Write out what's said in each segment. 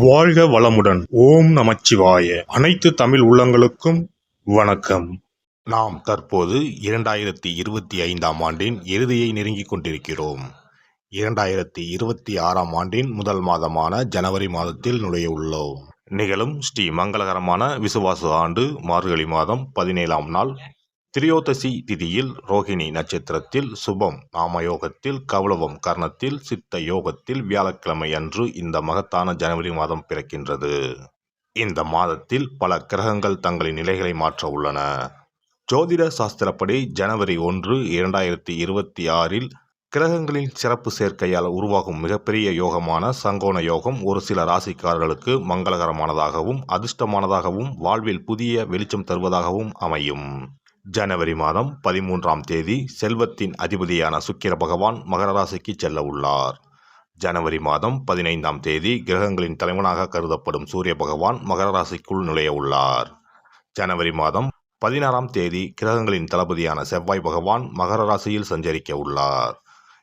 வாழ்க வளமுடன். ஓம் நமச்சிவாய. அனைத்து தமிழ் உள்ளங்களுக்கும் வணக்கம். நாம் தற்போது 2025ஆம் ஆண்டின் இறுதியை நெருங்கிக் கொண்டிருக்கிறோம். 2026ஆம் ஆண்டின் முதல் மாதமான ஜனவரி மாதத்தில் நுழைய உள்ளோம். நிகழும் ஸ்ரீ மங்களகரமான விசுவாச ஆண்டு மார்கழி மாதம் 17ஆம் நாள் திரியோதசி திதியில் ரோகிணி நட்சத்திரத்தில் சுபம் நாமயோகத்தில் கௌளவம் கர்ணத்தில் சித்த யோகத்தில் வியாழக்கிழமை அன்று இந்த மகத்தான ஜனவரி மாதம் பிறக்கின்றது. இந்த மாதத்தில் பல கிரகங்கள் தங்களின் நிலைகளை மாற்ற உள்ளன. ஜோதிட சாஸ்திரப்படி ஜனவரி 1, 2026இல் கிரகங்களின் சிறப்பு சேர்க்கையால் உருவாகும் மிகப்பெரிய யோகமான சங்கோண யோகம் ஒரு சில ராசிக்காரர்களுக்கு மங்களகரமானதாகவும் அதிர்ஷ்டமானதாகவும் வாழ்வில் புதிய வெளிச்சம் தருவதாகவும் அமையும். ஜனவரி மாதம் 13ஆம் தேதி செல்வத்தின் அதிபதியான சுக்கிர பகவான் மகர ராசிக்கு செல்ல உள்ளார். ஜனவரி மாதம் 15ஆம் தேதி கிரகங்களின் தலைவனாக கருதப்படும் சூரிய பகவான் மகர ராசிக்குள் நுழைய உள்ளார். ஜனவரி மாதம் 16ஆம் தேதி கிரகங்களின் தளபதியான செவ்வாய் பகவான் மகர ராசியில் சஞ்சரிக்க உள்ளார்.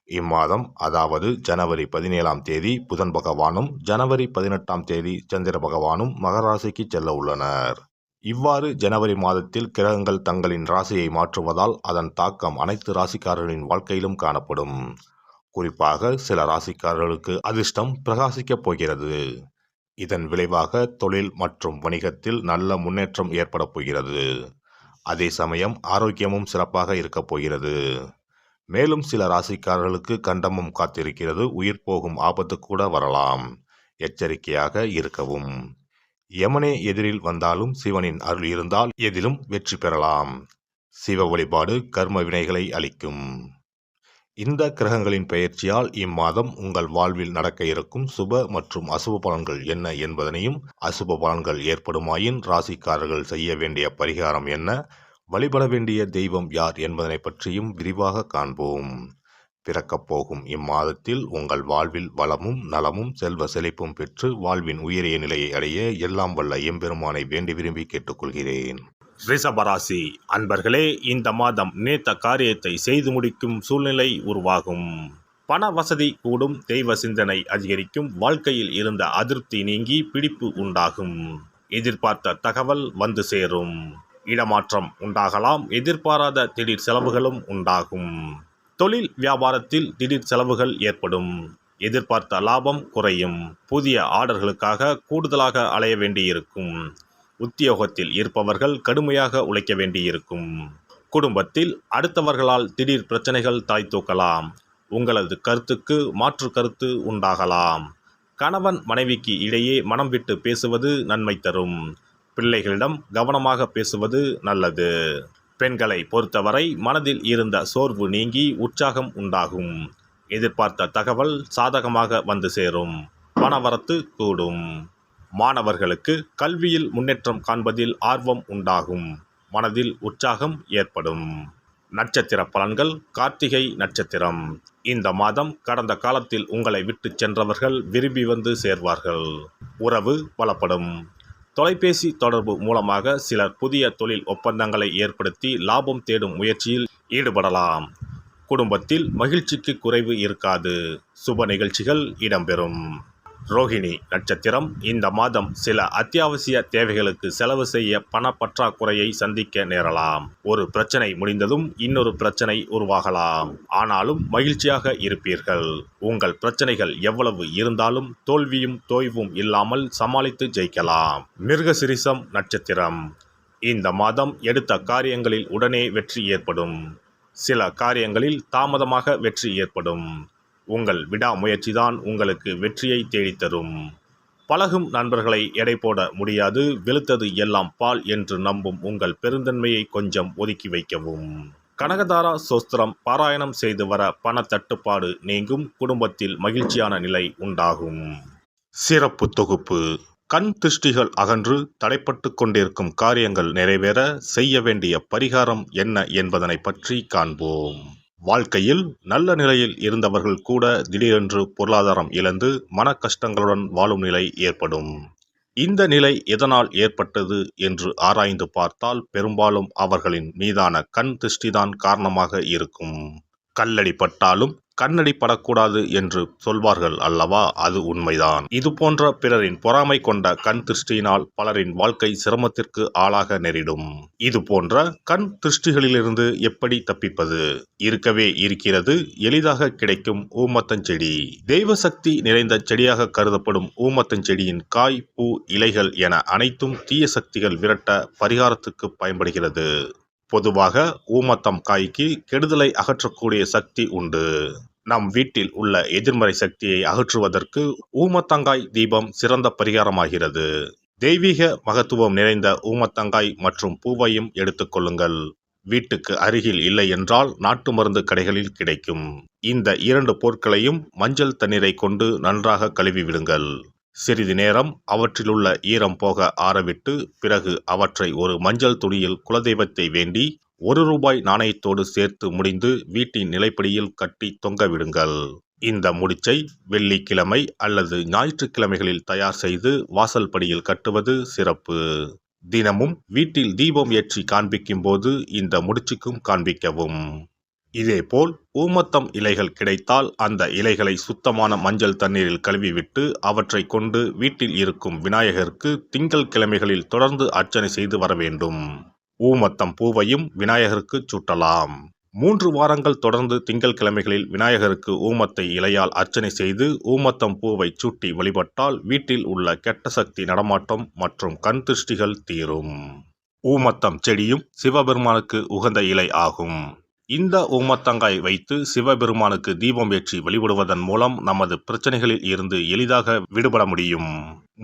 இம்மாதம் அதாவது ஜனவரி 17ஆம் தேதி புதன் பகவானும் ஜனவரி 18ஆம் தேதி சந்திர பகவானும் மகர ராசிக்கு செல்ல உள்ளனர். இவ்வாறு ஜனவரி மாதத்தில் கிரகங்கள் தங்களின் ராசியை மாற்றுவதால் அதன் தாக்கம் அனைத்து ராசிக்காரர்களின் வாழ்க்கையிலும் காணப்படும். குறிப்பாக சில ராசிக்காரர்களுக்கு அதிர்ஷ்டம் பிரகாசிக்கப் போகிறது. இதன் விளைவாக தொழில் மற்றும் வணிகத்தில் நல்ல முன்னேற்றம் ஏற்பட போகிறது. அதே சமயம் ஆரோக்கியமும் சிறப்பாக இருக்கப் போகிறது. மேலும் சில ராசிக்காரர்களுக்கு கண்டமும் காத்திருக்கிறது. உயிர் போகும் ஆபத்து கூட வரலாம். எச்சரிக்கையாக இருக்கவும். யமனே எதிரில் வந்தாலும் சிவனின் அருள் இருந்தால் எதிலும் வெற்றி பெறலாம். சிவ வழிபாடு கர்ம வினைகளை அளிக்கும். இந்த கிரகங்களின் பெயர்ச்சியால் இம்மாதம் உங்கள் வாழ்வில் நடக்க இருக்கும் சுப மற்றும் அசுப பலன்கள் என்ன என்பதனையும், அசுப பலன்கள் ஏற்படுமாயின் ராசிக்காரர்கள் செய்ய வேண்டிய பரிகாரம் என்ன, வழிபட வேண்டிய தெய்வம் யார் என்பதனை பற்றியும் விரிவாக காண்போம். பிறக்கப் போகும் இம்மாதத்தில் உங்கள் வாழ்வில் வளமும் நலமும் செல்வ செழிப்பும் பெற்று வாழ்வின் உயரிய நிலையை அடைய எல்லாம் வல்ல எம்பெருமானை வேண்டி விரும்பி கேட்டுக்கொள்கிறேன். ரிஷபராசி அன்பர்களே, இந்த மாதம் நினைத்த காரியத்தை செய்து முடிக்கும் சூழ்நிலை உருவாகும். பண வசதி கூடும். தெய்வ சிந்தனை அதிகரிக்கும். வாழ்க்கையில் இருந்த அதிருப்தி நீங்கி பிடிப்பு உண்டாகும். எதிர்பார்த்த தகவல் வந்து சேரும். இடமாற்றம் உண்டாகலாம். எதிர்பாராத திடீர் செலவுகளும் உண்டாகும். தொழில் வியாபாரத்தில் திடீர் செலவுகள் ஏற்படும். எதிர்பார்த்த லாபம் குறையும். புதிய ஆர்டர்களுக்காக கூடுதலாக அலைய வேண்டியிருக்கும். உத்தியோகத்தில் இருப்பவர்கள் கடுமையாக உழைக்க வேண்டியிருக்கும். குடும்பத்தில் அடுத்தவர்களால் திடீர் பிரச்சனைகள் தலை தூக்கலாம். உங்களது கருத்துக்கு மாற்று கருத்து உண்டாகலாம். கணவன் மனைவிக்கு இடையே மனம் விட்டு பேசுவது நன்மை தரும். பிள்ளைகளிடம் கவனமாக பேசுவது நல்லது. பெண்களை பொறுத்தவரை மனதில் இருந்த சோர்வு நீங்கி உற்சாகம் உண்டாகும். எதிர்பார்த்த தகவல் சாதகமாக வந்து சேரும். பணவரத்து கூடும். மாணவர்களுக்கு கல்வியில் முன்னேற்றம் காண்பதில் ஆர்வம் உண்டாகும். மனதில் உற்சாகம் ஏற்படும். நட்சத்திர பலன்கள். கார்த்திகை நட்சத்திரம். இந்த மாதம் கடந்த காலத்தில் உங்களை விட்டு சென்றவர்கள் விரும்பி வந்து சேர்வார்கள். உறவு பலப்படும். தொலைபேசி தொடர்பு மூலமாக சிலர் புதிய தொழில் ஒப்பந்தங்களை ஏற்படுத்தி லாபம் தேடும் முயற்சியில் ஈடுபடலாம். குடும்பத்தில் மகிழ்ச்சிக்கு குறைவு இருக்காது. சுப நிகழ்ச்சிகள் இடம்பெறும். ரோகிணி நட்சத்திரம். இந்த மாதம் சில அத்தியாவசிய தேவைகளுக்கு செலவு செய்ய பண பற்றாக்குறையை சந்திக்க நேரலாம். ஒரு பிரச்சனை முடிந்ததும் இன்னொரு பிரச்சனை உருவாகலாம். ஆனாலும் மகிழ்ச்சியாக இருப்பீர்கள். உங்கள் பிரச்சனைகள் எவ்வளவு இருந்தாலும் தோல்வியும் தோய்வும் இல்லாமல் சமாளித்து ஜெயிக்கலாம். மிருகசிரிசம் நட்சத்திரம். இந்த மாதம் எடுத்த காரியங்களில் உடனே வெற்றி ஏற்படும். சில காரியங்களில் தாமதமாக வெற்றி ஏற்படும். உங்கள் விடாமுயற்சிதான் உங்களுக்கு வெற்றியை தேடித்தரும். பழகும் நண்பர்களை எடை போட முடியாது. வெளுத்தது எல்லாம் பால் என்று நம்பும் உங்கள் பெருந்தன்மையை கொஞ்சம் ஒதுக்கி வைக்கவும். கனகதாரா சோஸ்திரம் பாராயணம் செய்து வர பண தட்டுப்பாடு நீங்கும். குடும்பத்தில் மகிழ்ச்சியான நிலை உண்டாகும். சிறப்பு தொகுப்பு. கண் திருஷ்டிகள் அகன்று தடைப்பட்டு கொண்டிருக்கும் காரியங்கள் நிறைவேற செய்ய வேண்டிய பரிகாரம் என்ன என்பதனை பற்றி காண்போம். வாழ்க்கையில் நல்ல நிலையில் இருந்தவர்கள் கூட திடீரென்று பொருளாதாரம் இழந்து மன கஷ்டங்களுடன் வாழும் நிலை ஏற்படும். இந்த நிலை எதனால் ஏற்பட்டது என்று ஆராய்ந்து பார்த்தால் பெரும்பாலும் அவர்களின் மீதான கண் திருஷ்டிதான் காரணமாக இருக்கும். கல்லடி பட்டாலும் கண்ணடி படக்கூடாது என்று சொல்வார்கள் அல்லவா, அது உண்மைதான். இது போன்ற பிறரின் பொறாமை கொண்ட கண் திருஷ்டியினால் பலரின் வாழ்க்கை சிரமத்திற்கு ஆளாக நேரிடும். இது போன்ற கண் திருஷ்டிகளிலிருந்து எப்படி தப்பிப்பது? இருக்கவே இருக்கிறது எளிதாக கிடைக்கும் ஊமத்தஞ்செடி. தெய்வ சக்தி நிறைந்த செடியாக கருதப்படும் ஊமத்தஞ்செடியின் காய், பூ, இலைகள் என அனைத்தும் தீய சக்திகள் விரட்ட பரிகாரத்துக்கு பயன்படுகிறது. பொதுவாக ஊமத்தம் காய்க்கு கெடுதலை அகற்றக்கூடிய சக்தி உண்டு. நம் வீட்டில் உள்ள எதிர்மறை சக்தியை அகற்றுவதற்கு ஊமத்தங்காய் தீபம் சிறந்த பரிகாரமாகிறது. தெய்வீக மகத்துவம் நிறைந்த ஊமத்தங்காய் மற்றும் பூவையும் எடுத்துக்கொள்ளுங்கள். வீட்டுக்கு அருகில் இல்லை என்றால் நாட்டு மருந்து கடைகளில் கிடைக்கும். இந்த 2 பொருட்களையும் மஞ்சள் தண்ணீரை கொண்டு நன்றாக கழுவி விடுங்கள். சிறிது நேரம் அவற்றிலுள்ள ஈரம் போக ஆறவிட்டு பிறகு அவற்றை ஒரு மஞ்சள் துணியில் குலதெய்வத்தை வேண்டி ₹1 நாணயத்தோடு சேர்த்து முடிந்து வீட்டின் நிலைப்படியில் கட்டி தொங்க விடுங்கள். இந்த முடிச்சை வெள்ளிக்கிழமை அல்லது ஞாயிற்றுக்கிழமைகளில் தயார் செய்து வாசல் படியில் கட்டுவது சிறப்பு. தினமும் வீட்டில் தீபம் ஏற்றி காண்பிக்கும் போது இந்த முடிச்சுக்கும் காண்பிக்கவும். இதேபோல் ஊமத்தம் இலைகள் கிடைத்தால் அந்த இலைகளை சுத்தமான மஞ்சள் தண்ணீரில் கழுவிவிட்டு அவற்றை கொண்டு வீட்டில் இருக்கும் விநாயகருக்கு திங்கள் கிழமைகளில் தொடர்ந்து அர்ச்சனை செய்து வர வேண்டும். ஊமத்தம் பூவையும் விநாயகருக்கு சூட்டலாம். 3 வாரங்கள் தொடர்ந்து திங்கள் கிழமைகளில் விநாயகருக்கு ஊமத்தை இலையால் அர்ச்சனை செய்து ஊமத்தம் பூவை சூட்டி வழிபட்டால் வீட்டில் உள்ள கெட்ட சக்தி நடமாட்டம் மற்றும் கண் திருஷ்டிகள் தீரும். ஊமத்தம் செடியும் சிவபெருமானுக்கு உகந்த இலை ஆகும். இந்த ஊமத்தங்காய் வைத்து சிவபெருமானுக்கு தீபம் ஏற்றி வழிபடுவதன் மூலம் நமது பிரச்சனைகளில் இருந்து எளிதாக விடுபட முடியும்.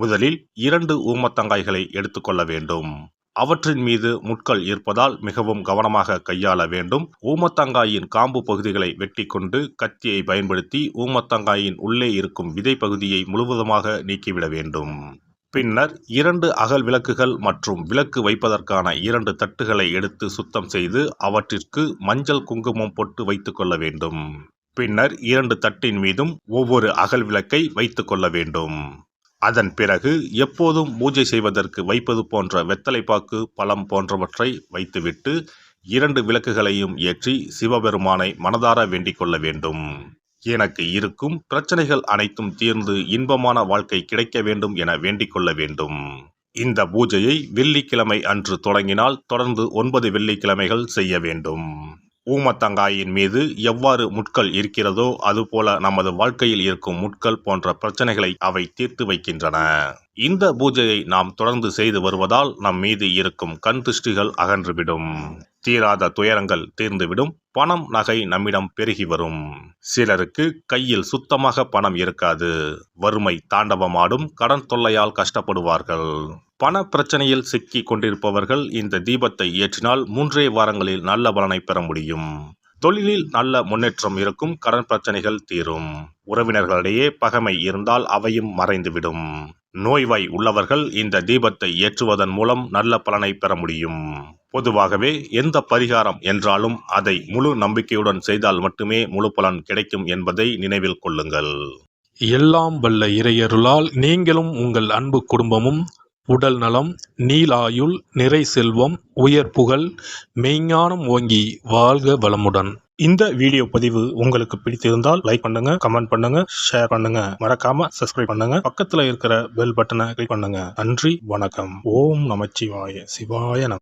முதலில் 2 ஊமத்தங்காய்களை எடுத்துக்கொள்ள வேண்டும். அவற்றின் மீது முட்கள் இருப்பதால் மிகவும் கவனமாக கையாள வேண்டும். ஊமத்தங்காயின் காம்பு பகுதிகளை வெட்டி கொண்டு கத்தியை பயன்படுத்தி ஊமத்தங்காயின் உள்ளே இருக்கும் விதை பகுதியை முழுவதுமாக நீக்கிவிட வேண்டும். பின்னர் 2 அகல் விளக்குகள் மற்றும் விளக்கு வைப்பதற்கான 2 தட்டுகளை எடுத்து சுத்தம் செய்து அவற்றிற்கு மஞ்சள் குங்குமம் போட்டு வைத்துக் கொள்ள வேண்டும். பின்னர் 2 தட்டின் மீதும் ஒவ்வொரு அகல் விளக்கை வைத்துக் கொள்ள வேண்டும். அதன் பிறகு எப்போதும் பூஜை செய்வதற்கு வைப்பது போன்ற வெத்தலைப்பாக்கு, பழம் போன்றவற்றை வைத்துவிட்டு 2 விளக்குகளையும் ஏற்றி சிவபெருமானை மனதார வேண்டிக் கொள்ள வேண்டும். எனக்கு இருக்கும் பிரச்சனைகள் அனைத்தும் தீர்ந்து இன்பமான வாழ்க்கை கிடைக்க வேண்டும் என வேண்டிக் கொள்ள வேண்டும். இந்த பூஜையை வெள்ளிக்கிழமை அன்று தொடங்கினால் தொடர்ந்து 9 வெள்ளிக்கிழமைகள் செய்ய வேண்டும். ஊமத்தங்காயின் மீது எவ்வாறு முட்கள் இருக்கிறதோ அதுபோல நமது வாழ்க்கையில் இருக்கும் முட்கள் போன்ற பிரச்சனைகளை அவை தீர்த்து வைக்கின்றன. இந்த பூஜையை நாம் தொடர்ந்து செய்து வருவதால் நம் மீது இருக்கும் கண் திருஷ்டிகள் அகன்றுவிடும். தீராத துயரங்கள் தீர்ந்துவிடும். பணம், நகை நம்மிடம் பெருகி வரும். சிலருக்கு கையில் சுத்தமாக பணம் இருக்காது. வறுமை தாண்டவமாடும். கடன் தொல்லையால் கஷ்டப்படுவார்கள். பண பிரச்சனையில் சிக்கி கொண்டிருப்பவர்கள் இந்த தீபத்தை ஏற்றினால் 3 வாரங்களில் நல்ல பலனை பெற முடியும். தொழிலில் நல்ல முன்னேற்றம் இருக்கும். கடன் பிரச்சனைகள் தீரும். உறவினர்களிடையே பகைமை இருந்தால் அவையும் மறைந்துவிடும். நோய்வாய் உள்ளவர்கள் இந்த தீபத்தை ஏற்றுவதன் மூலம் நல்ல பலனை பெற முடியும். பொதுவாகவே எந்த பரிகாரம் என்றாலும் அதை முழு நம்பிக்கையுடன் செய்தால் மட்டுமே முழு பலன் கிடைக்கும் என்பதை நினைவில் கொள்ளுங்கள். எல்லாம் வல்ல இறையருளால் நீங்களும் உங்கள் அன்பு குடும்பமும் உடல் நலம், நீலாயுள், நிறை செல்வம், உயர் புகழ், மெய்ஞானம் ஓங்கி வாழ்க வளமுடன். இந்த வீடியோ பதிவு உங்களுக்கு பிடித்திருந்தால் லைக் பண்ணுங்க, கமெண்ட் பண்ணுங்க, ஷேர் பண்ணுங்க. மறக்காம சப்ஸ்கிரைப் பண்ணுங்க. பக்கத்துல இருக்கிற பெல் பட்டனை கிளிக் பண்ணுங்க. நன்றி, வணக்கம். ஓம் நமச்சிவாய. சிவாய நம.